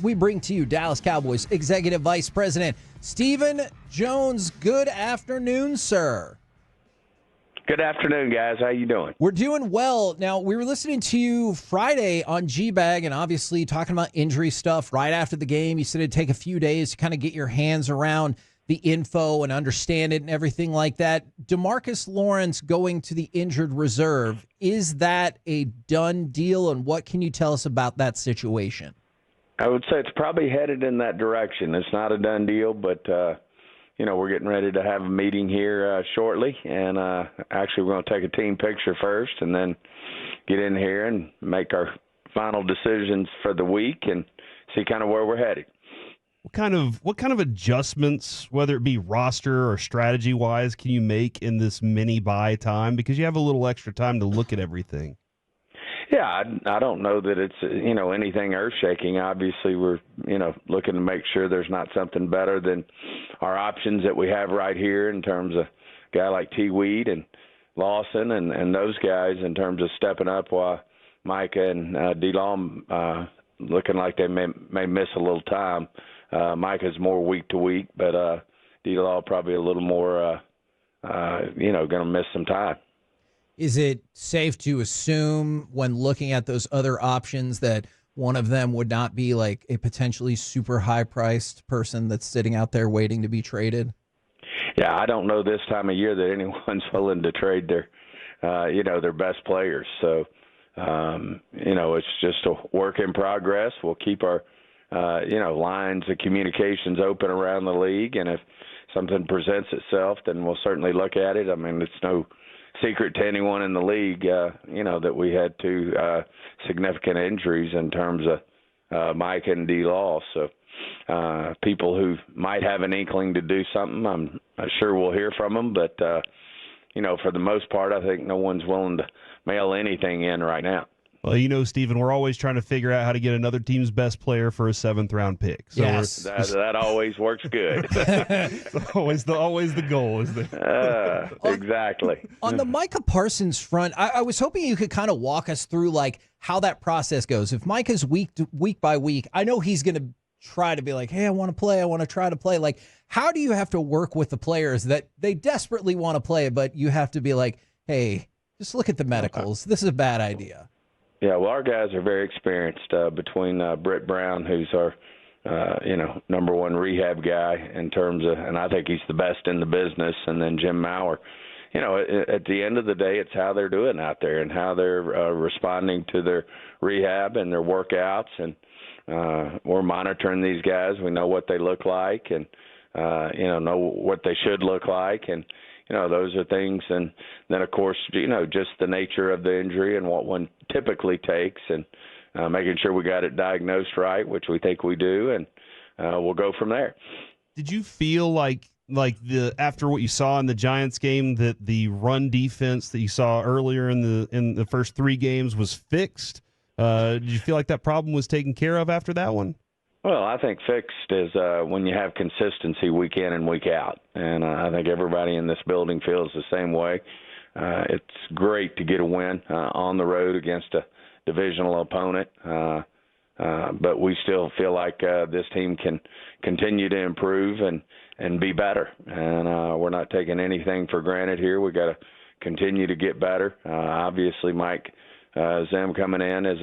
We bring to you Dallas Cowboys Executive Vice President Stephen Jones. Good afternoon, sir. Good afternoon, guys. How you doing? We're doing well. Now, we were listening to you Friday on G-Bag and obviously talking about injury stuff right after the game. You said it'd take a few days to kind of get your hands around the info and understand it and everything like that. DeMarcus Lawrence going to the injured reserve, is that a done deal, and what can you tell us about that situation? I would say it's probably headed in that direction. It's not a done deal, but, we're getting ready to have a meeting here shortly, and actually we're going to take a team picture first and then get in here and make our final decisions for the week and see kind of where we're headed. What kind of adjustments, whether it be roster or strategy-wise, can you make in this mini bye time? Because you have a little extra time to look at everything. Yeah, I don't know that it's, anything earth-shaking. Obviously, we're, looking to make sure there's not something better than our options that we have right here in terms of a guy like T. Weed and Lawson and those guys in terms of stepping up while Micah and D-Law looking like they may miss a little time. Micah's more week to week, but D-Law probably a little more, going to miss some time. Is it safe to assume when looking at those other options that one of them would not be like a potentially super high-priced person that's sitting out there waiting to be traded? Yeah, I don't know this time of year that anyone's willing to trade their best players. So, it's just a work in progress. We'll keep our, lines of communications open around the league, and if something presents itself, then we'll certainly look at it. I mean, it's no secret to anyone in the league, that we had two significant injuries in terms of Mike and D-Law. So people who might have an inkling to do something, I'm sure we'll hear from them. But, for the most part, I think no one's willing to mail anything in right now. Well, Stephen, we're always trying to figure out how to get another team's best player for a 7th-round pick. So yes. That always works good. It's always the goal, isn't it? Exactly. On the Micah Parsons front, I was hoping you could kind of walk us through like how that process goes. If Micah's week by week, I know he's going to try to be like, hey, I want to play. I want to try to play. Like, how do you have to work with the players that they desperately want to play, but you have to be like, hey, just look at the medicals. This is a bad idea. Yeah, well, our guys are very experienced between Britt Brown, who's our, number one rehab guy in terms of, and I think he's the best in the business, and then Jim Maurer. At the end of the day, it's how they're doing out there and how they're responding to their rehab and their workouts. And we're monitoring these guys. We know what they look like and, know what they should look like. And, those are things. And then, of course, just the nature of the injury and what one typically takes and making sure we got it diagnosed right, which we think we do, and we'll go from there. Did you feel like after what you saw in the Giants game that the run defense that you saw earlier in the first 3 games was fixed? Did you feel like that problem was taken care of after that one? Well, I think fixed is when you have consistency week in and week out, and I think everybody in this building feels the same way. It's great to get a win on the road against a divisional opponent, but we still feel like this team can continue to improve and be better, and we're not taking anything for granted here. We got to continue to get better. Obviously, Mike Zim coming in as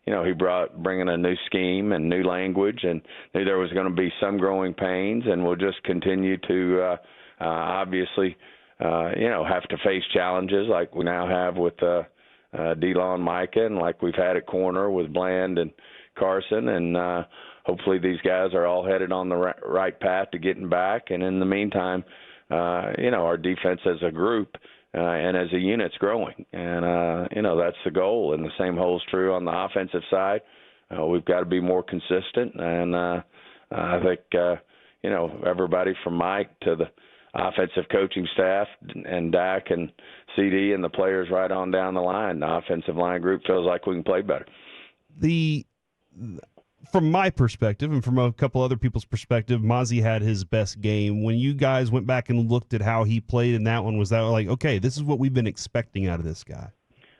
he bringing a new scheme and new language, and knew there was going to be some growing pains, and we'll just continue to obviously, have to face challenges like we now have with D-Law and Micah, and like we've had at corner with Bland and Carson, and hopefully these guys are all headed on the right path to getting back. And in the meantime, our defense as a group and as a unit's growing, and that's the goal. And the same holds true on the offensive side. We've got to be more consistent, and I think everybody from Mike to the offensive coaching staff and Dak and CD and the players right on down the line, the offensive line group feels like we can play better. From my perspective and from a couple other people's perspective, Mazi had his best game. When you guys went back and looked at how he played in that one, was that like, okay, this is what we've been expecting out of this guy?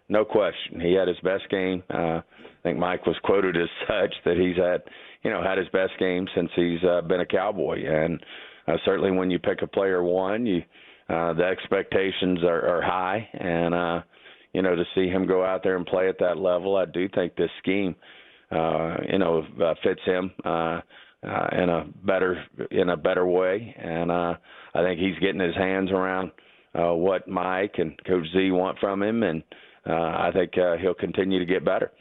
No question. He had his best game. I think Mike was quoted as such, that he's had, had his best game since he's been a Cowboy. And certainly when you pick a player one, the expectations are high. And, to see him go out there and play at that level, I do think this scheme, fits him in a better way. And I think he's getting his hands around what Mike and Coach Z want from him, and I think he'll continue to get better.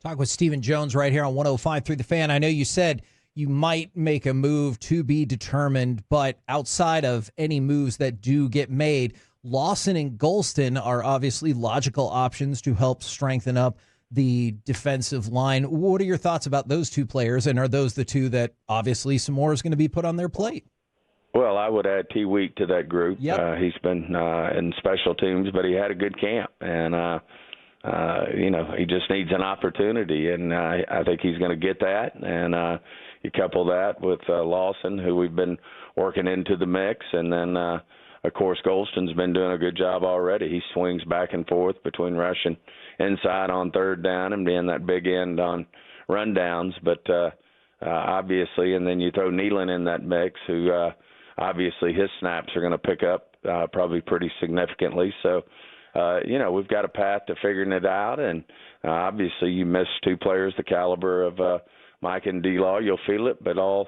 Talk with Stephen Jones right here on 105.3 The Fan. I know you said you might make a move to be determined, but outside of any moves that do get made, Lawson and Golston are obviously logical options to help strengthen up the defensive line. What are your thoughts about those two players, and are those the two that obviously some more is going to be put on their plate? Well, I would add T. Week to that group. Yep. He's been in special teams, but he had a good camp, and he just needs an opportunity, and I think he's going to get that. And you couple that with Lawson, who we've been working into the mix, and then of course Golston's been doing a good job already. He swings back and forth between rushing inside on third down and being that big end on rundowns, but obviously, and then you throw Nealon in that mix, who obviously his snaps are going to pick up probably pretty significantly. So, we've got a path to figuring it out, and obviously you miss two players the caliber of Mike and D-Law, you'll feel it, but all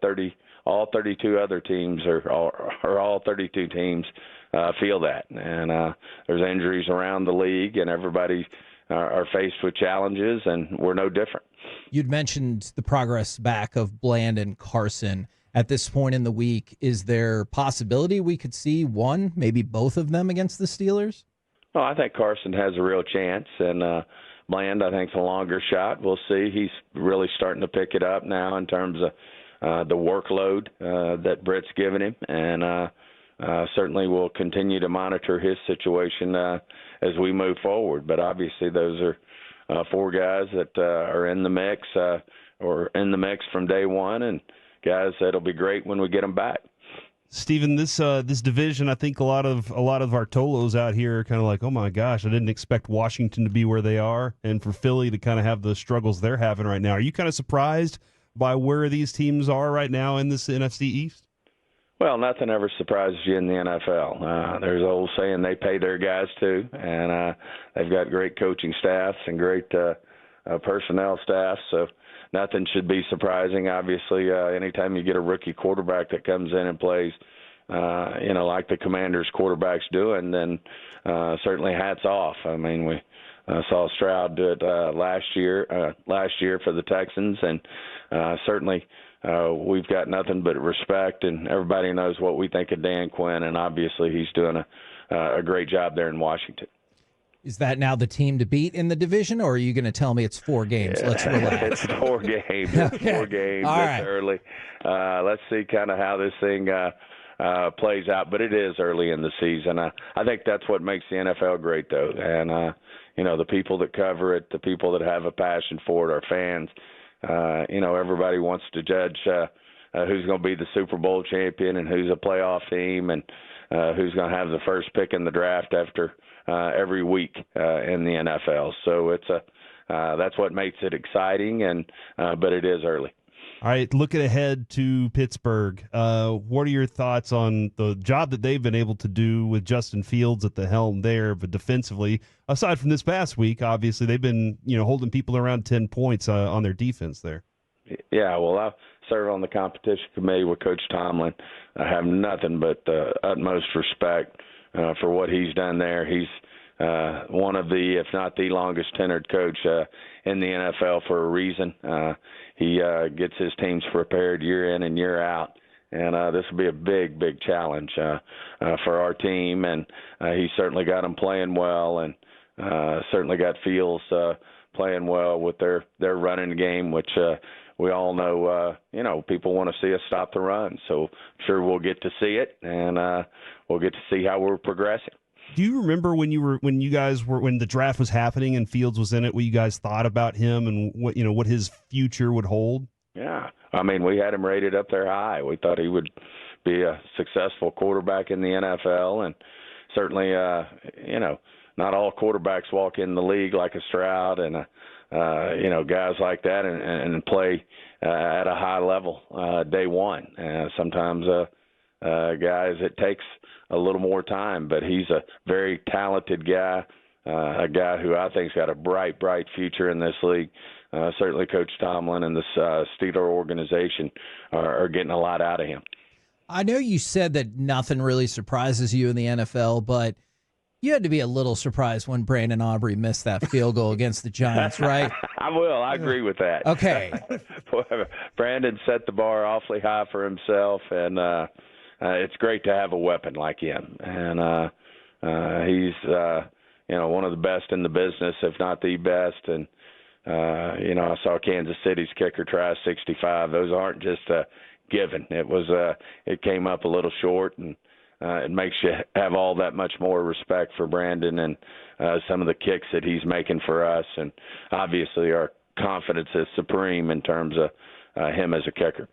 32 other teams or all 32 teams feel that. And there's injuries around the league, and everybody are faced with challenges, and we're no different. You'd mentioned the progress back of Bland and Carson. At this point in the week, is there possibility we could see one, maybe both of them against the Steelers? Well, I think Carson has a real chance, and Bland, I think, is a longer shot. We'll see. He's really starting to pick it up now in terms of the workload that Britt's given him, and certainly we'll continue to monitor his situation as we move forward. But obviously those are four guys that are in the mix or in the mix from day one, and guys that'll be great when we get them back. Stephen, this division, I think a lot of our Tolos out here are kind of like, oh my gosh, I didn't expect Washington to be where they are, and for Philly to kind of have the struggles they're having right now. Are you kind of surprised by where these teams are right now in this NFC East? Well, nothing ever surprises you in the NFL. There's an old saying, they pay their guys too, and they've got great coaching staffs and great personnel staff, so nothing should be surprising. Obviously, anytime you get a rookie quarterback that comes in and plays, like the Commanders quarterbacks doing, then certainly hats off. I mean, we saw Stroud do it last year for the Texans, and certainly we've got nothing but respect, and everybody knows what we think of Dan Quinn, and obviously he's doing a great job there in Washington. Is that now the team to beat in the division, or are you going to tell me it's 4 games? Let's relax. It's 4 games. Okay. 4 games. All It's right. early. Let's see kind of how this thing plays out, but it is early in the season. I think that's what makes the NFL great, though. And, the people that cover it, the people that have a passion for it, our fans, everybody wants to judge who's going to be the Super Bowl champion and who's a playoff team and who's going to have the first pick in the draft after every week in the NFL. So it's that's what makes it exciting, and but it is early. All right, looking ahead to Pittsburgh, what are your thoughts on the job that they've been able to do with Justin Fields at the helm there, but defensively, aside from this past week, obviously they've been holding people around 10 points on their defense there. Yeah, well, I serve on the competition committee with Coach Tomlin. I have nothing but the utmost respect for what he's done there. He's one of the, if not the longest tenured coach in the NFL for a reason. He gets his teams prepared year in and year out, and this will be a big, big challenge for our team. And he certainly got them playing well, and certainly got Fields playing well with their running game, which we all know, people want to see us stop the run. So I'm sure we'll get to see it, and we'll get to see how we're progressing. Do you remember when the draft was happening and Fields was in it, what you guys thought about him and what his future would hold? Yeah. I mean, we had him rated up there high. We thought he would be a successful quarterback in the NFL, and certainly, not all quarterbacks walk in the league like a Stroud and guys like that and play at a high level day one. Sometimes guys, it takes a little more time, but he's a very talented guy, a guy who I think's got a bright future in this league. Certainly Coach Tomlin and this Steeler organization are getting a lot out of him. I know you said that nothing really surprises you in the NFL, but you had to be a little surprised when Brandon Aubrey missed that field goal against the Giants, right? I agree with that. Okay. Brandon set the bar awfully high for himself, and it's great to have a weapon like him. And he's one of the best in the business, if not the best. And I saw Kansas City's kicker try 65. Those aren't just given. It came up a little short, and it makes you have all that much more respect for Brandon and some of the kicks that he's making for us. And obviously our confidence is supreme in terms of him as a kicker.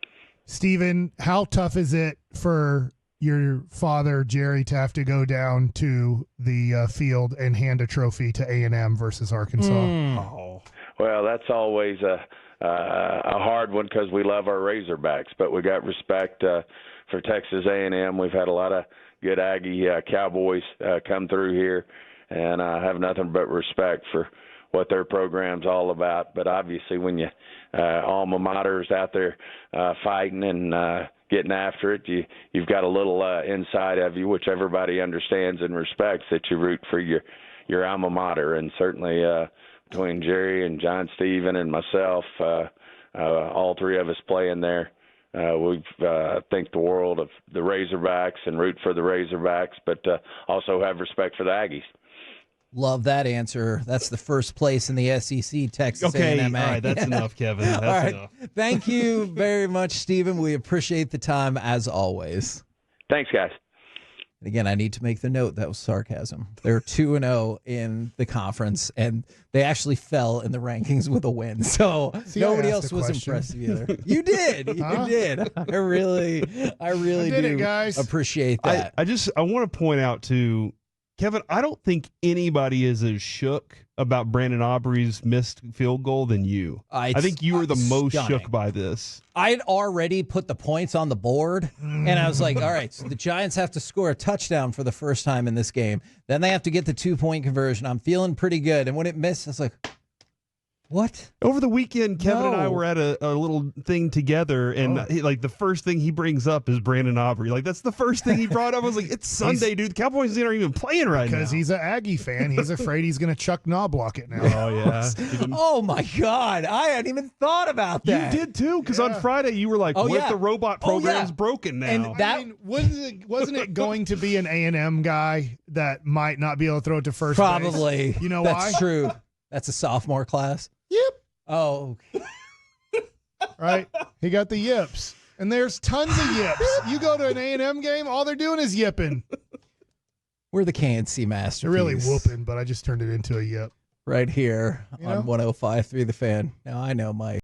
Steven, how tough is it for your father, Jerry, to have to go down to the field and hand a trophy to A&M versus Arkansas? Oh. Well, that's always a hard one because we love our Razorbacks, but we got respect for Texas A&M. We've had a lot of good Aggie Cowboys come through here, and I have nothing but respect for what their program's all about. But obviously when you alma mater's out there fighting and getting after it, you've got a little inside of you, which everybody understands and respects, that you root for your alma mater. And certainly between Jerry and John Steven and myself, all three of us playing there, we think the world of the Razorbacks and root for the Razorbacks, but also have respect for the Aggies. Love that answer. That's the first place in the SEC, Texas A&M. All right, that's enough, Kevin. That's enough. Thank you very much, Stephen. We appreciate the time, as always. Thanks, guys. And again, I need to make the note that was sarcasm. They're 2-0 in the conference, and they actually fell in the rankings with a win. So nobody else was impressive either. You did. You did. I really do appreciate that. I want to point out to Kevin, I don't think anybody is as shook about Brandon Aubrey's missed field goal than you. I think you were the most shook by this. I had already put the points on the board, and I was like, all right, so the Giants have to score a touchdown for the first time in this game. Then they have to get the 2-point conversion. I'm feeling pretty good. And when it missed, I was like, what? Over the weekend, Kevin and I were at a little thing together, and the first thing he brings up is Brandon Aubrey. Like, that's the first thing he brought up. I was like, it's Sunday, dude. The Cowboys aren't even playing right now. Because he's an Aggie fan. He's afraid he's going to Chuck Knobloch it now. Oh, yeah. Oh, my God. I hadn't even thought about that. You did, too, because on Friday you were like, what if the robot program's broken now? And wasn't it going to be an A&M guy that might not be able to throw it to first Probably. base? You know That's why? That's true. That's a sophomore class. Yep. Oh. Right? He got the yips. And there's tons of yips. You go to an A&M game, all they're doing is yipping. We're the K&C Masterpiece. They're really whooping, but I just turned it into a yip. Right here on 105.3 The Fan. Now I know Mike.